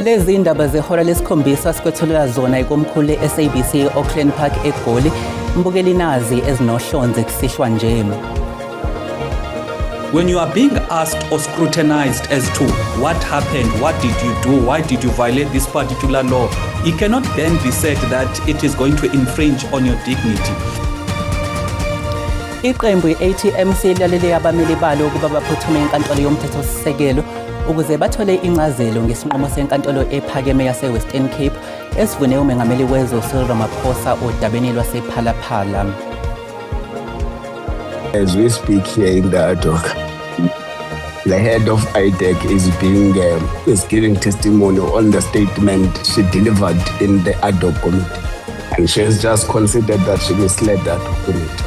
Lezi indaba zehora lesikhombisa sikwethulela zona ikomkhulu SABC Auckland Park eGoli. Mbukeli nazi ezinohlonze kusihlwa nje. When you are being asked or scrutinized as to what happened, what did you do, why did you violate this particular law, it cannot then be said that it is going to infringe on your dignity. Iqembu i-ATM silalele abameli balo ukuba baphuthume enkantolo yomthethosisekelo ukuze bathole incazelo ngesinqumo senkantolo ephakeme yase-Western Cape esivune umengameli wezwe Cyril Ramaphosa odabeni lwasephalaphala. As we speak here in the ad hoc, the head of IDEC is giving testimony on the statement she delivered in the ad hoc committee, and she has just considered that she misled that committee.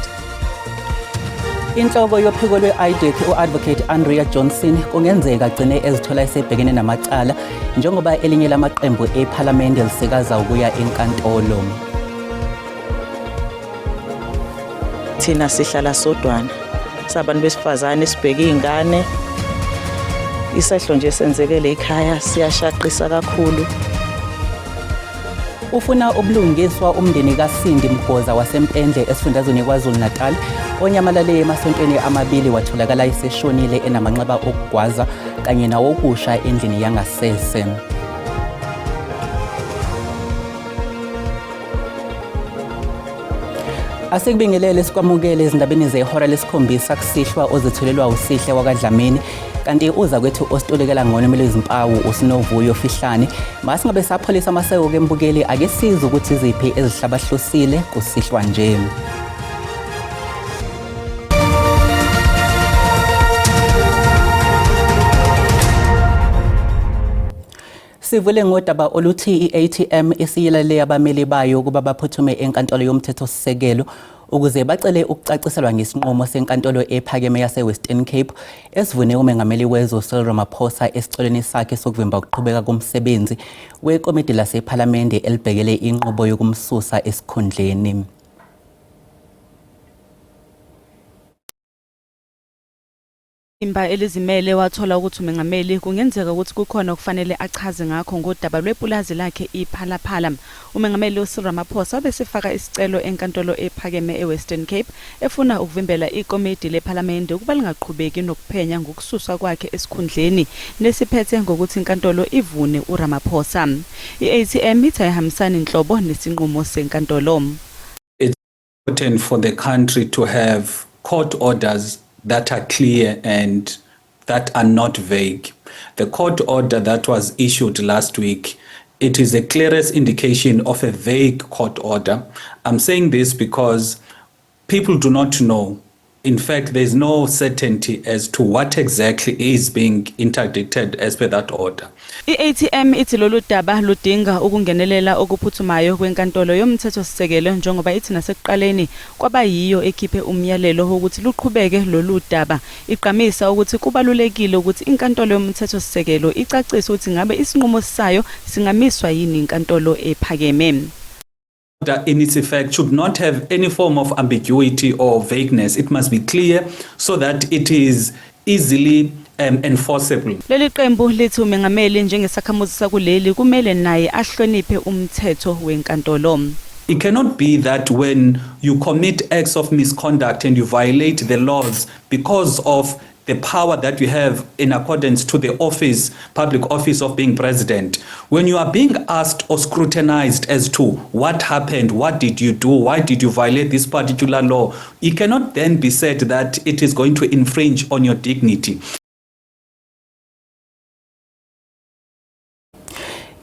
Inhloko yophiko lwe-IDEC u-Advocate Andrea Johnson kungenzeka agcine ezithola esebhekene namacala njengoba elinye lamaqembu ephalamende lisekaza ukuya enkantolo. Thina sihlala sodwana sabantu besifazane sibheke izingane isehlo nje senzekele ekhaya siyashaqisa kakhulu. Ufuna ubulungiswa umndeni kaSindi Mgoza wasempendle esifundazweni KwaZulu-Natal onyamalale emasontweni amabili watholakala iseshonile enamanxeba okugwaza kanye nawokusha endlini yangasese. Asekubingelele sikwamukele izindabeni zehora lesikhombisa kusihlwa ozitholelwa usihle wakwaDlamini kanti uza kwethu ositolekela ngonomelo izimpawu uSinovuyo Fihlane masingabe sapholisa amaseko kembukeli ake siza ukuthi iziphi ezihlabahlosile kusihlwa nje. Sivule ngodaba oluthi i-ATM isiyilalele abameli bayo ukuba baphuthume enkantolo yomthethosisekelo ukuze bacele ukucaciselwa ngesinqumo senkantolo ephakeme yase-Western Cape esivune umengameli wezwe Cyril Ramaphosa esicolweni sakhe sokuvimba ukuqhubeka komsebenzi wekomiti lasephalamende elibhekele inqubo yokumsusa esikhundleni. Imba elizimele wathola ukuthi umengameli kungenzeka ukuthi kukhona okufanele achaze ngakho ngodaba lwepulazi lakhe iPhalaphala. Umengameli uCyril Ramaphosa besefaka isicelo enkantolo ephakeme eWestern Cape efuna ukuvimbela ikomiti lePhalamende ukuba lingaqhubeki nokuphenya ngokususwa kwakhe esikhundleni nesiphethe ngokuthi inkantolo ivune uRamaphosa. I-ATM ithi ayihambisani inhlobo nesinqumo senkantolo. It's important for the country to have court orders that are clear and that are not vague. The court order that was issued last week, it is the clearest indication of a vague court order. I'm saying this because people do not know. In fact, there's no certainty as to what exactly is being interdicted as per that order. I-ATM ithi lolu daba ludinga ukungenelela okuphuthumayo kwenkantolo yomthethosisekelo njengoba ithi nasekuqaleni kwaba yiyo ekhiphe umyalelo wokuthi luqhubeke lolu daba. Iqhamisa ukuthi kubalulekile ukuthi inkantolo yomthethosisekelo icacise ukuthi ngabe isinqumo sayo singamiswa yini inkantolo ephakeme. In its effect should not have any form of ambiguity or vagueness. It must be clear so that it is easily enforceable. Leli qembu lithi umengameli njengesakhamuzi sakuleli kumele naye ahloniphe umthetho wenkantolo. It cannot be that when you commit acts of misconduct and you violate the laws because of the power that you have in accordance to the office, public office of being president. When you are being asked or scrutinized as to what happened, what did you do, why did you violate this particular law, it cannot then be said that it is going to infringe on your dignity.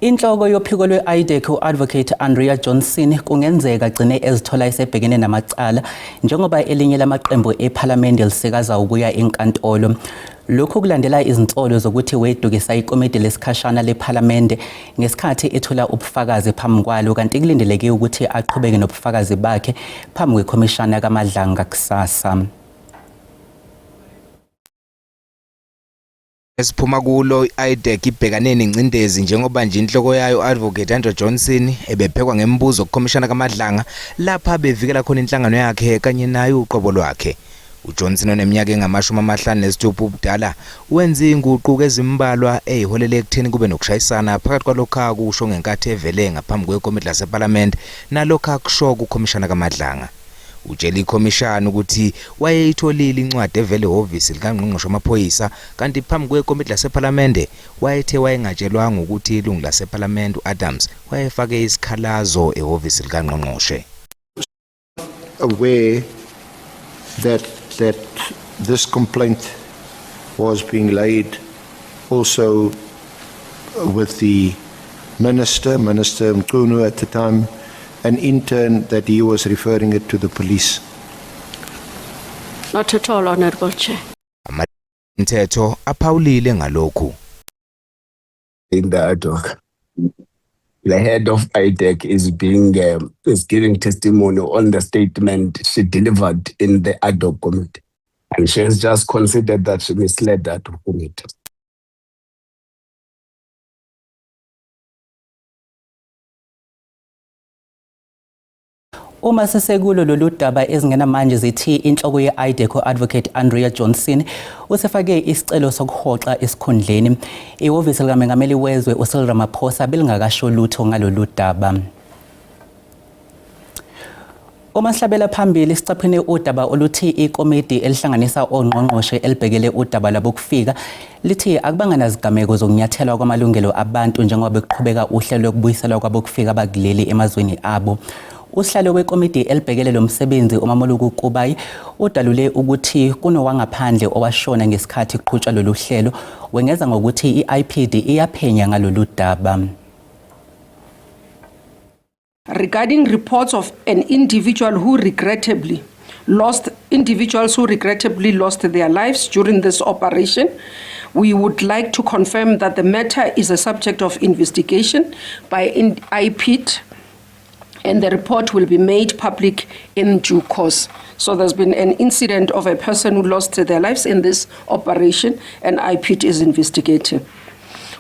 Inhloko yophiko lwe-IDEC u-Advocate Andrea Johnson kungenzeka agcine ezithola esebhekene namacala njengoba elinye lamaqembu ephalamende lisekaza ukuya enkantolo. Lokhu kulandela izinsolo zokuthi wedukisa ikomiti lesikhashana lephalamende ngesikhathi ethola ubufakazi phambi kwalo kanti kulindeleke ukuthi aqhubeke nobufakazi bakhe phambi kwekhomishana kaMadlanga kusasa. Esiphuma kulo IDEC ibhekane nengcindezi njengoba nje inhloko yayo Advocate Andrea Johnson ebephekwa ngembuzo kukhomishana kaMadlanga lapha bevikela khona inhlangano yakhe kanye nayo uqobo lwakhe. uJohnson oneminyaka engama-56 ubudala wenza inguquko ezimbalwa eziholele ekutheni kube nokushayisana phakathi kwalokho akusho ngenkathi evele ngaphambi kwekomiti laseParliament nalokho akusho kukhomishana kaMadlanga. Utshela ikhomishana ukuthi wayeyitholile incwadi evele ehhovisi likaNgqongqoshe wamaphoyisa kanti phambi kwekomiti laseParliament wayethe wayengatshelwanga ukuthi ilungu laseParliament uAdams wayefake isikhalazo ehhovisi likaNgqongqoshe. Aware that this complaint was being laid also with the Minister Mqunu at the time, and in turn that he was referring it to the police. Not at all, Honorable Chair. Amathetho aphawulile ngalokhu. In the ad hoc, the head of IDEC is giving testimony on the statement she delivered in the ad hoc committee, and she has just considered that she misled that committee. Uma sesekulo lolu daba ezingenamanje zithi inhloko ye-IDEC Advocate Andrea Johnson usefake isicelo sokuhoxa esikhundleni. Ihhovisi likaMengameli wezwe uCyril Ramaphosa belingakasho lutho ngalolu daba. Uma sihlabela phambili sicaphine udaba oluthi ikomiti elihlanganisa ongqongqoshe elibhekele udaba labokufika lithi akubanga nazigameko zokunyathelwa kwamalungelo abantu njengoba bekuqhubeka uhlelo lokubuyiselwa kwabokufika abakuleli emazweni abo. Usihlalo wekomiti elibhekele lo msebenzi uMamoluku Kubayi udalule ukuthi kunowangaphandle owashona ngesikhathi kuqhutshwa lolu hlelo, wengeza ngokuthi iIPD iyaphenya ngalolu daba. Regarding reports of individuals who regrettably lost their lives during this operation, we would like to confirm that the matter is a subject of investigation by IPID, and the report will be made public in due course. So there's been an incident of a person who lost their lives in this operation, and IPID is investigating.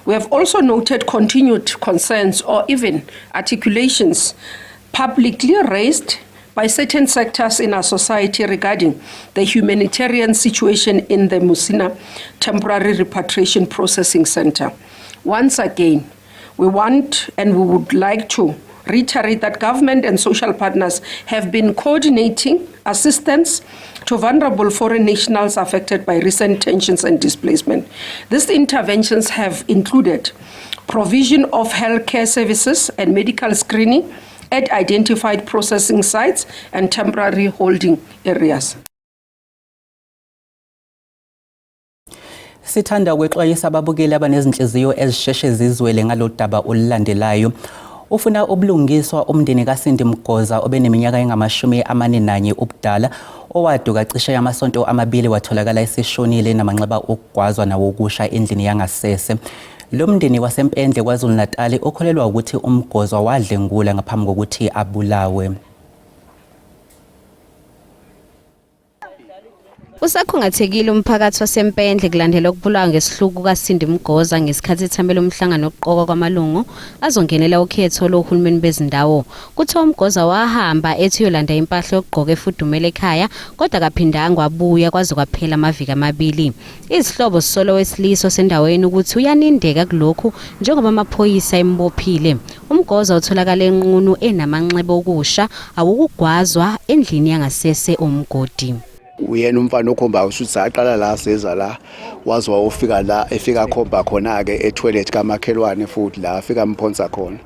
We have also noted continued concerns or even articulations publicly raised by certain sectors in our society regarding the humanitarian situation in the Musina Temporary Repatriation Processing Center. Once again, we want and we would like to reiterate that government and social partners have been coordinating assistance to vulnerable foreign nationals affected by recent tensions and displacement. These interventions have included provision of healthcare services and medical screening at identified processing sites and temporary holding areas. Sithanda ukwexwayisa ababukeli abanezinhliziyo ezisheshe zizwele ngalodaba olulandelayo. Ufuna ubulungiswa umndeni kaSindi Mgoza obeneminyaka engama-41 ubudala owaduka cishe amasonto amabili watholakala eseshonile namanxeba okugwazwa nawokusha endlini yangasese. Lo mndeni waseMpendle KwaZulu-Natal okholelwa ukuthi uMgoza wadlengula ngaphambi kokuthi abulawe. Usakhungathekile umphakathi waseMpendle kulandela ukubulawa ngesihluku kaSindi Mgoza ngesikhathi ethambela umhlangano oqoqa kwamalungu azongenela ukhetho lohulumeni bezindawo. Kuthiwa uMgoza wahamba ethi uyolanda impahla yokugqoka efudumele ekhaya kodwa akaphindanga wabuya kwaze kwaphela amaviki amabili. Izihlobo sisolo wesiliso sendaweni ukuthi uyanindeka kulokhu njengoba amaphoyisa embophile. uMgoza utholakala enqunu enamanxeba okusha awukugwazwa endlini yangasese omgodi. Uyena umfana okhomba ukuthi aqala la seza la waze wayofika la efika khomba khona ke etoilet kamakhelwane futhi la afika mphonsa khona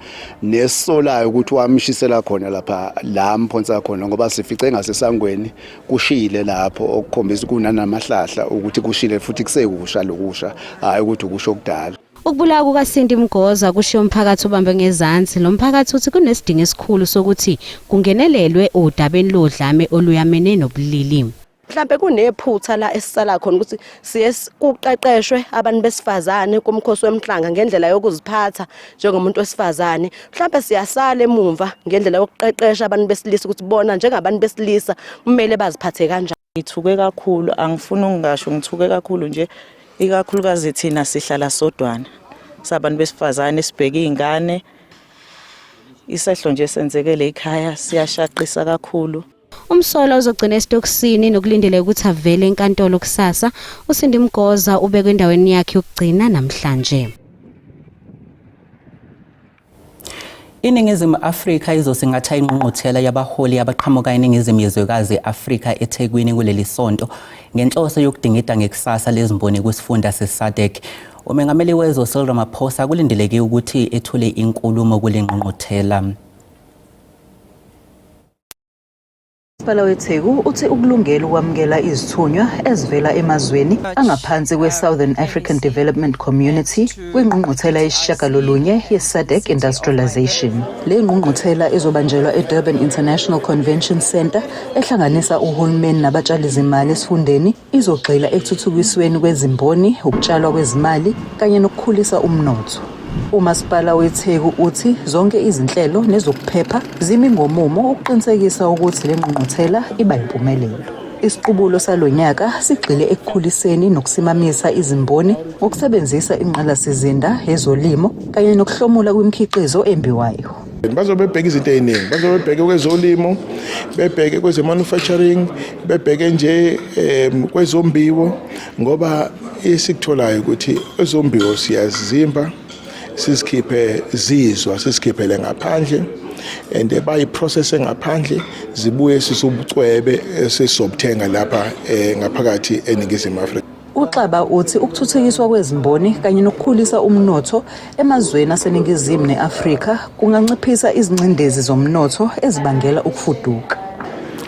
nesolayo ukuthi wamishisela khona lapha la mphonsa khona ngoba sifice ngasesangweni kushile lapho okukhombisa kunanamahlahla ukuthi kushile futhi kusekusha lokusha hayi ukuthi ukusho kudala. Ukubulawa kukaSindi Mgoza kushiya umphakathi ubambe ngezansi. Lo mphakathi uthi kunesidingo esikhulu sokuthi kungenelelwe udabeni lodlame oluyamene nobulili. Mhlambe kunephutha la esisala khona ukuthi siye kuqeqeshwe abantu besifazane kumkhosi wemhlanga ngendlela yokuziphatha njengomuntu wesifazane. Mhlambe siyasala emumva ngendlela yokuqeqesha abantu besilisa ukuthi bona njengabantu besilisa kumele baziphathe kanjani. Ngithuke kakhulu, angifuni ukungasho ngithuke kakhulu nje ikakhulukazi thina sihlala sodwana. Sabantu besifazane sibheke izingane. Isehlo nje senzekele ekhaya siyashaqisa kakhulu. Umsolwa uzogcina esitokisini nokulindeleka ukuthi avele enkantolo kusasa. uSindi Mgoza ubekwe endaweni yakhe yokugcina namhlanje. Iningizimu Afrika izosingatha ingqungquthela yabaholi abaqhamuka eningizimu yezwekazi Afrika eThekwini kuleli sonto ngenhloso yokudingida ngekusasa lezimboni kusifunda seSADC. Umengameli wezwe Cyril Ramaphosa kulindeleke ukuthi ethule inkulumo kule ngqungquthela. Umasipala weTheku uthi ukulungela ukwamukela izithunywa ezivela emazweni angaphansi kwe-Southern African Development Community kwingqungquthela yesishiyagalolunye ye-SADC Industrialization. Le ngqungquthela izobanjelwa eDurban International Convention Centre ehlanganisa uhulumeni nabatshalizimali esifundeni, izogxila ekuthuthukisweni kwezimboni, ukutshalwa kwezimali kanye nokukhulisa umnotho. Umasipala weTheku uthi zonke izinhlelo nezokuphepha zimi ngomumo ukuqinisekisa ukuthi le ngqungquthela iba impumelelo. Isiqubulo salonyaka sigxile ekukhuliseni nokusimamisa izimboni ngokusebenzisa ingqalasizinda yezolimo kanye nokuhlomula kwimikhiqizo embiwayo. Bazobe bebheka izinto eziningi, bazobe bebheke kwezolimo, bebheke kweze-manufacturing, bebheke nje kwezombiwo, ngoba esikutolayo ukuthi ezombiwo siyazimba, sizikhiphe zizwa, sizikhiphele ngaphandle and bayi-processe ngaphandle, zibuye sisubucwebe esizobuthenga lapha ngaphakathi eNingizimu Afrika. UXaba uthi ukuthuthukiswa kwezimboni kanye nokukhulisa umnotho emazweni aseNingizimu neAfrika kunganciphisa izingcindezi zomnotho ezibangela ukufuduka.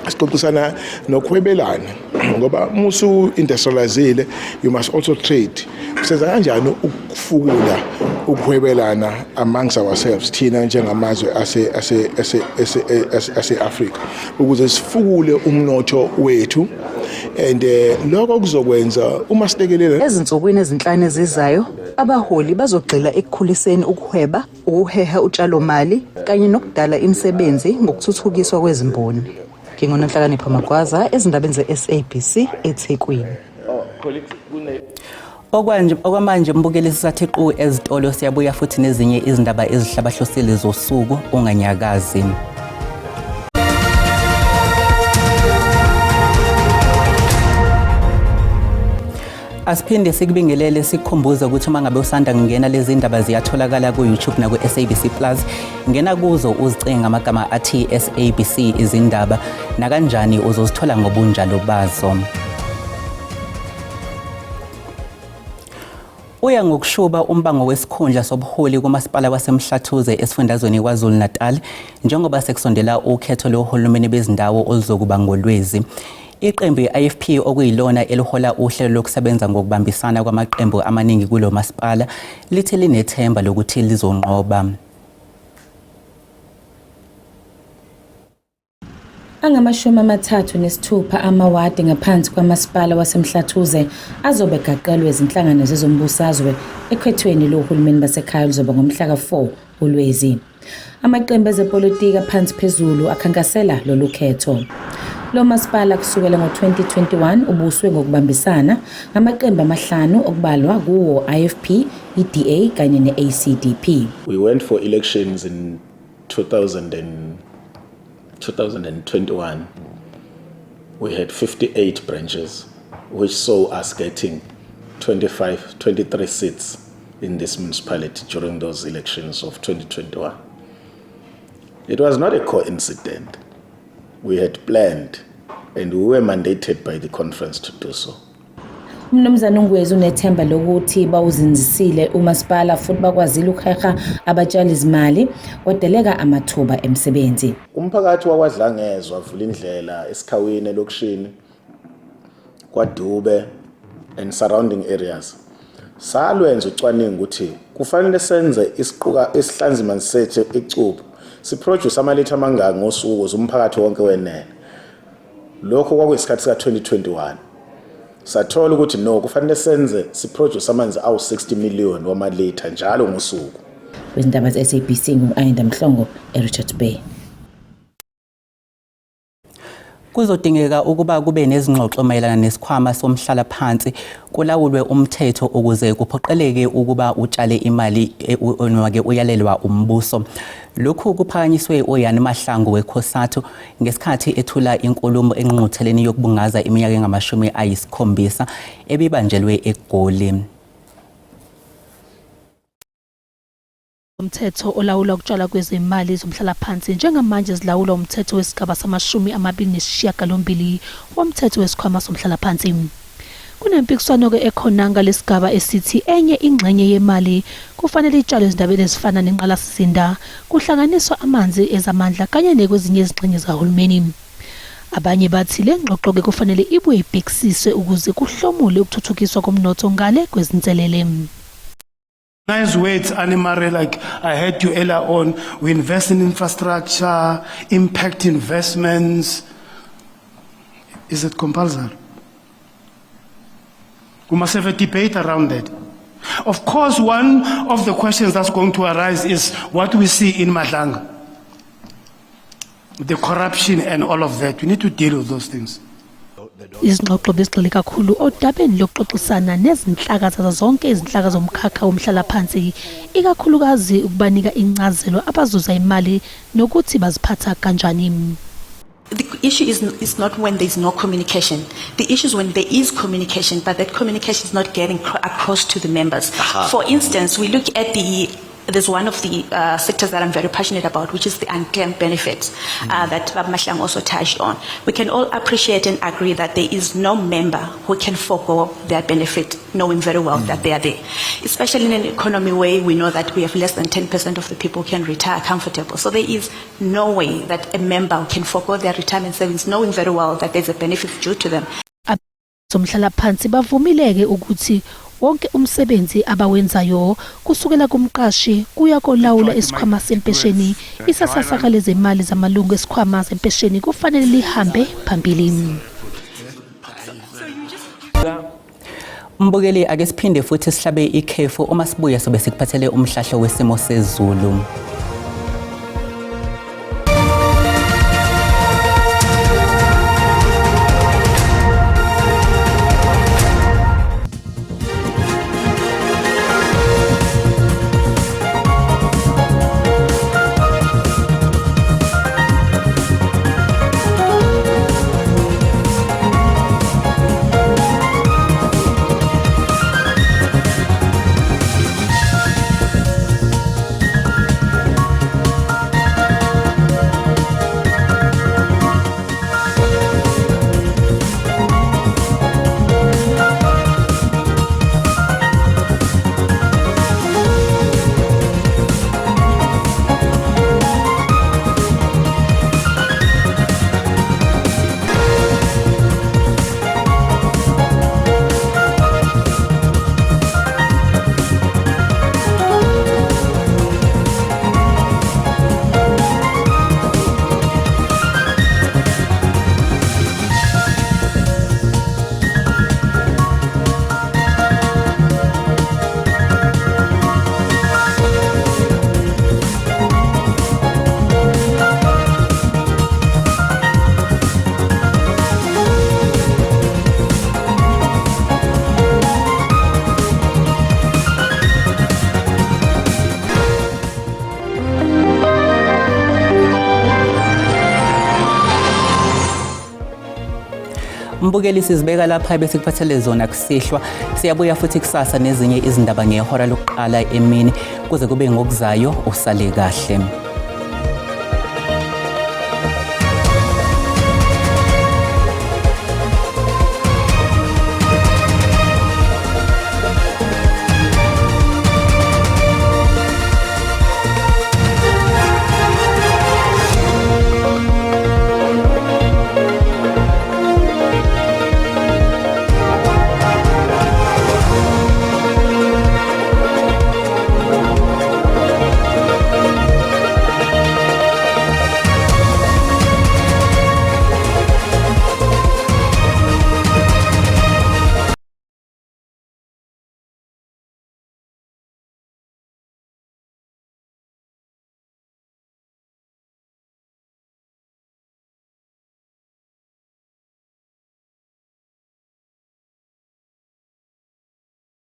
Sixoxisana nokuhwebelana ngoba musu industrializile, you must also trade. Kusenza kanjani ukufukula ukuhwebelana amongst ourselves thina njengamazwe ase-Afrika ukuze sifukule umnotho wethu, and lokho kuzokwenza uma silekelela. Ezinsukwini ezinhlanu ezizayo abaholi bazogxila ekukhuliseni ukuhweba, ukuheha utshalomali kanye nokudala imisebenzi ngokuthuthukiswa kwezimboni. Ngingonhlakanipho Magwaza ezindabeni ze-SABC eThekwini. Okwamanje mbukeli sisathiqu ezitolo siyabuya futhi nezinye izindaba ezihlabahlosile zosuku unganyakazi. Asiphinde sikubingelele sikukhumbuza ukuthi uma ngabe usanda ngena lezi ndaba ziyatholakala ku YouTube na ku SABC Plus. Ngena kuzo uzicinga amagama athi SABC izindaba na kanjani uzozithola ngobunjalo bazo. Uya ngokushuba umbango wesikhundla sobuholi kumasipala waseMhlathuze esifundazweni kwaZulu Natal njengoba sekusondela ukhetho lohulumeni bezindawo oluzokuba ngolwezi. Iqembu i-IFP okuyilona elihola uhlelo lokusebenza ngokubambisana kwamaqembu amaningi kulo masipala lithi linethemba lokuthi lizonqoba. Angama-36 amawadi ngaphansi kwamasipala waseMhlathuze azobe gaqelwe izinhlangano zezombusazwe ekhethweni lohulumeni basekhaya lizoba ngomhla ka-4 uLwezi. Amaqembu ezepolitiki aphansi phezulu akhankasela lolu khetho. Lo masipala kusukela ngo-2021 ubuswe ngokubambisana ngamaqembu amahlanu okubalwa kuwo IFP, EDA kanye ne-ACDP. We went for elections in 2021. We had 58 branches, which saw us getting 23 seats in this municipality during those elections of 2021. It was not a coincidence. We had planned and we were mandated by the conference to do so. Mnumzana Ngwezi unethemba lokuthi bawuzinzisile umasipala futhi bakwazile ukuheha abatshali izimali kodeleka amathuba emsebenzi. Umphakathi wakwaDlangezwa wavula indlela esikhawini elokishini kwaDube and surrounding areas. Salwenza ucwaningo ukuthi kufanele senze isihlanzima sethu eCubu siproduce amalitha amangaki ngosuku zomphakathi wonke wenene. Lokho kwakuyisikhathi sika-2021. Sathola ukuthi no kufanele senze siproduce amanzi awu-60 million wamalitha njalo ngosuku. Kwizindaba ze-SABC ngu-Ayinda Mhlongo, eRichards Bay. Kuzodingeka ukuba kube nezingxoxo mayelana nesikhwama somhlala phansi kulawulwe umthetho ukuze kuphoqeleke ukuba utshale imali onwake uyalelwa umbuso. Lokhu kuphakanyiswe uYani Mahlangu weCOSATU ngesikhathi ethula inkulumo engqungqutheleni yokubungaza iminyaka engama-70 ebibanjelwe eGoli. Umthetho olawula ukutshala kwezimali zomhlala phansi njengamanje zilawula umthetho wesigaba sama-28 womthetho wesikhwama somhlala phansi. Kunempikiswano ke ekhona ngalesigaba esithi enye ingxenye yemali kufanele itshalwe ezindabeni ezifana nenqalasizinda, kuhlanganiswa amanzi ezamandla kanye nekwezinye izingxenye zahulumeni. Abanye bathi le ngxoxo ke kufanele ibuye ibhekisiswe ukuze kuhlomule ukuthuthukiswa komnotho ngale kwezinselele. Nice words, Anne-Marie, like I heard you earlier on, we invest in infrastructure, impact investments. Is it compulsory? We must have a debate around that. Of course, one of the questions that's going to arise is what we see in Madlanga. The corruption and all of that. We need to deal with those things. Izingxoxo bezigxile kakhulu odabeni lokuxoxisana nezinhlaka zazo zonke izinhlaka zomkhakha womhlala phansi, ikakhulukazi ukubanika incazelo abazuza imali nokuthi baziphatha kanjani. The issue is not when there's no communication. The issue is when there is communication, but that communication is not getting across to the members. For instance, we look at there's one of the sectors that I'm very passionate about, which is the unclaimed benefits that Bab Mahlang also touched on. We can all appreciate and agree that there is no member who can forego their benefit, knowing very well that they are there. Especially in an economy where we know that we have less than 10% of the people who can retire comfortable. So there is no way that a member can forego their retirement savings, knowing very well that there's a benefit due to them. Somhlala phansi bavumileke ukuthi wonke umsebenzi abawenzayo kusukela kumqashi kuya kolawula isikhwama sempesheni isasasaka lezimali zamalungu esikhwama sempesheni kufanele lihambe phambili. Mbukeli ake siphinde futhi sihlabe ikhefu uma sibuya sobe sikuphathele umhlahlo wesimo sezulu. Mbukeli sizibeka lapha bese kuphathele zona kusihlwa. Siyabuya futhi kusasa nezinye izindaba ngehora lokuqala emini kuze kube ngokuzayo usale kahle.